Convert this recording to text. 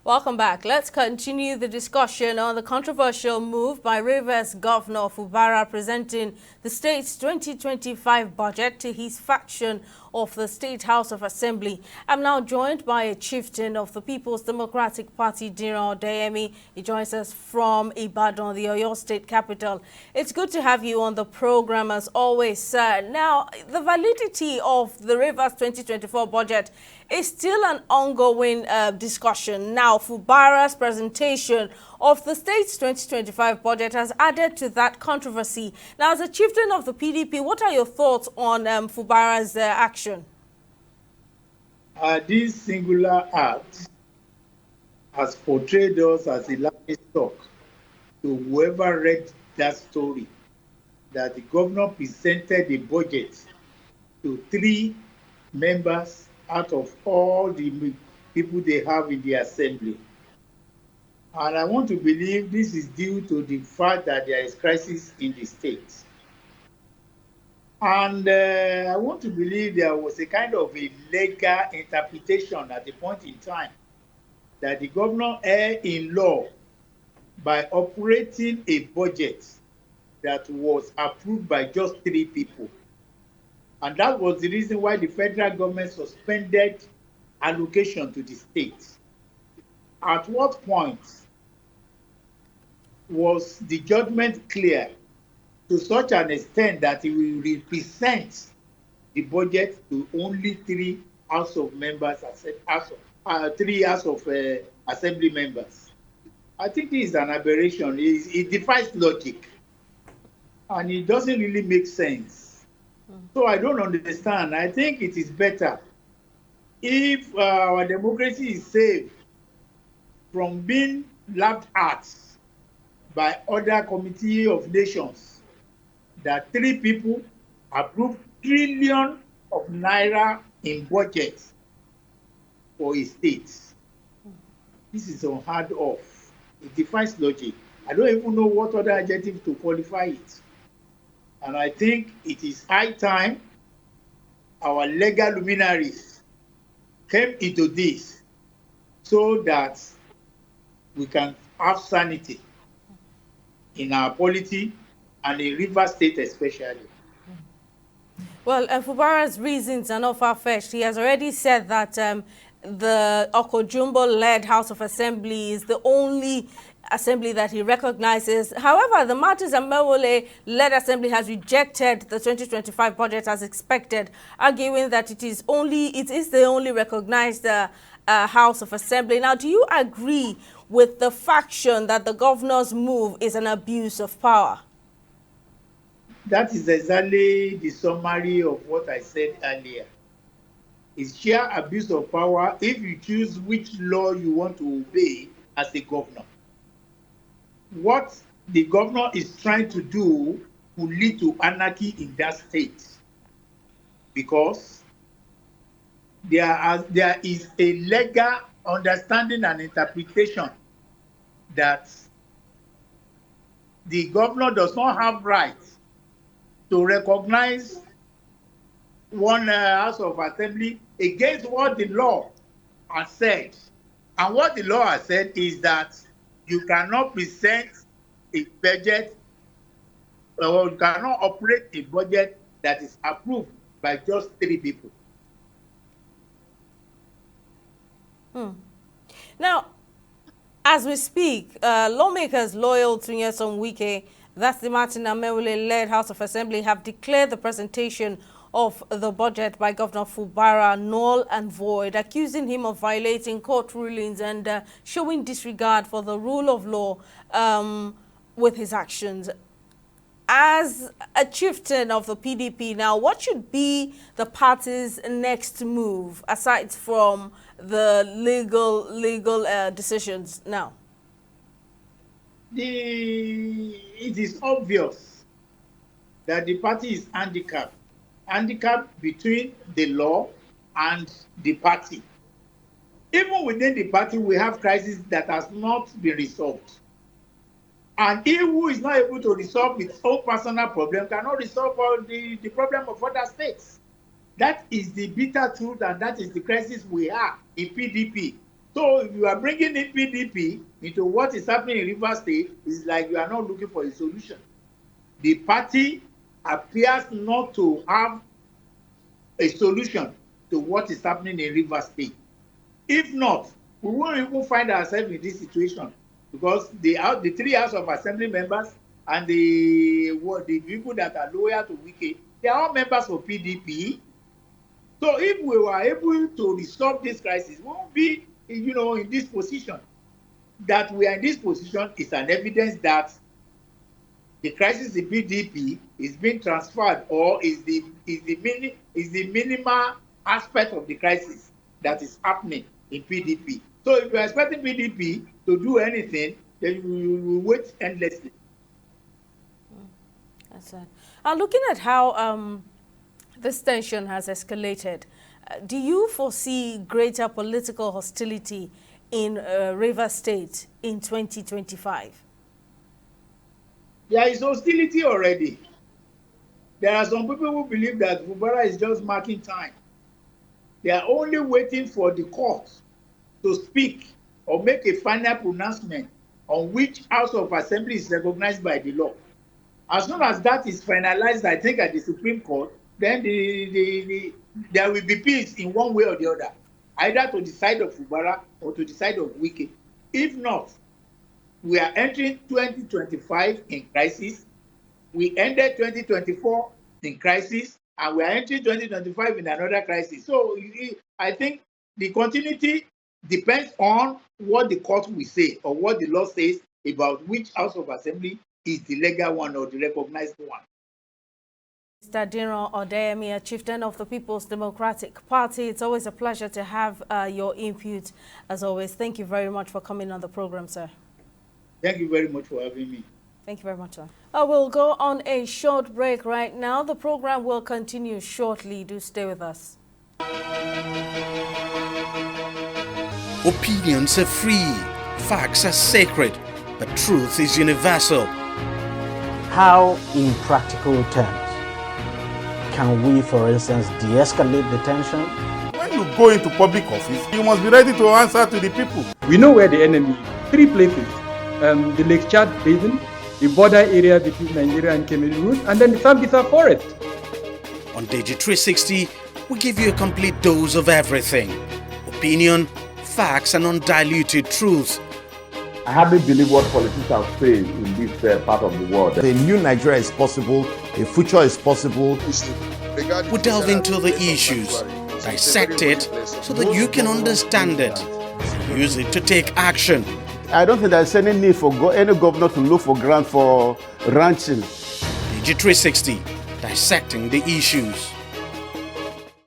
Welcome back. Let's continue the discussion on the controversial move by Rivers Governor Fubara presenting the state's 2025 budget to his faction of the State House of Assembly. I'm now joined by a chieftain of the People's Democratic Party, Diran Odeyemi. He joins us from Ibadan, the Oyo State capital. It's good to have you on the program as always, sir. Now, the validity of the Rivers 2024 budget is still an ongoing discussion. Now, Fubara's presentation of the state's 2025 budget has added to that controversy. Now, as a chieftain of the PDP, what are your thoughts on Fubara's action? This singular act has portrayed us as a laughing stock to whoever read that story, that the governor presented a budget to 3 members out of all the people they have in the assembly. And I want to believe this is due to the fact that there is crisis in the state. And I want to believe there was a kind of a legal interpretation at a point in time that the governor erred in law by operating a budget that was approved by just 3 people. And that was the reason why the federal government suspended allocation to the states. At what point was the judgment clear to such an extent that it will represent the budget to only 3 House of members, 3 House of Assembly members? I think this is an aberration. It defies logic, and it doesn't really make sense. So I don't understand. I think it is better if our democracy is saved from being laughed at by other committee of nations, that 3 people approve trillion of naira in budget for a state. This is unheard of. It defies logic. I don't even know what other adjective to qualify it. And I think it is high time our legal luminaries came into this so that we can have sanity in our polity and in Rivers State especially. Well, Fubara's reasons are not far-fetched. He has already said that the Okojumbo-led House of Assembly is the only assembly that he recognizes. However, the Martins and Mewole-led assembly has rejected the 2025 budget as expected, arguing that it is the only recognized House of Assembly. Now, do you agree with the faction that the governor's move is an abuse of power? That is exactly the summary of what I said earlier. It's sheer abuse of power if you choose which law you want to obey as a governor. What the governor is trying to do will lead to anarchy in that state, because there is a legal understanding and interpretation that the governor does not have rights to recognize one House of Assembly against what the law has said. And what the law has said is that you cannot present a budget, or you cannot operate a budget that is approved by just 3 people. Now, as we speak, lawmakers loyal to Nyesom Wike, that's the Martin Amewule-led House of Assembly, have declared the presentation of the budget by Governor Fubara null and void, accusing him of violating court rulings and showing disregard for the rule of law with his actions. As a chieftain of the PDP now, what should be the party's next move aside from the legal decisions now? It is obvious that the party is handicapped between the law and the party. Even within the party, we have crises that has not been resolved. And he who is not able to resolve his own personal problem cannot resolve the problem of other states. That is the bitter truth, and that is the crisis we have in PDP. So if you are bringing in PDP into what is happening in Rivers State, it's like you are not looking for a solution. The party appears not to have a solution to what is happening in Rivers State. If not, we won't even find ourselves in this situation, because the 3 House of Assembly members and the people that are loyal to Wike, they are all members of PDP. So if we were able to resolve this crisis, we won't be, in this position. That we are in this position is an evidence that the crisis in PDP is being transferred, or is the minimal aspect of the crisis that is happening in PDP. So if you are expecting PDP to do anything, then you will wait endlessly. That's it. Looking at how this tension has escalated, do you foresee greater political hostility in Rivers State in 2025? There is hostility already. There are some people who believe that Fubara is just marking time. They are only waiting for the court to speak or make a final pronouncement on which House of Assembly is recognized by the law. As soon as that is finalized, I think, at the Supreme Court, then there will be peace in one way or the other, either to the side of Fubara or to the side of Wike. If not, we are entering 2025 in crisis. We ended 2024 in crisis, and we are entering 2025 in another crisis. So I think the continuity depends on what the court will say, or what the law says about which House of Assembly is the legal one or the recognized one. Mr. Dino Odeyemi, Chieftain of the People's Democratic Party, it's always a pleasure to have your input, as always. Thank you very much for coming on the program, sir. Thank you very much for having me. Thank you very much, sir. We'll go on a short break right now. The program will continue shortly. Do stay with us. Opinions are free, facts are sacred, but truth is universal. How, in practical terms, can we, for instance, de-escalate the tension? When you go into public office, you must be ready to answer to the people. We know where the enemy is. 3 places. The Lake Chad Basin, the border area between Nigeria and Cameroon, and then the Sambisa Forest. On DEJI360, we give you a complete dose of everything. Opinion, facts, and undiluted truth. I hardly believe what politicians say in this part of the world. A new Nigeria is possible, a future is possible. We delve into the issues, dissect it so that you can understand it, use it to take action. I don't think there's any need for any governor to look for grant for ranching. DEJI360, dissecting the issues.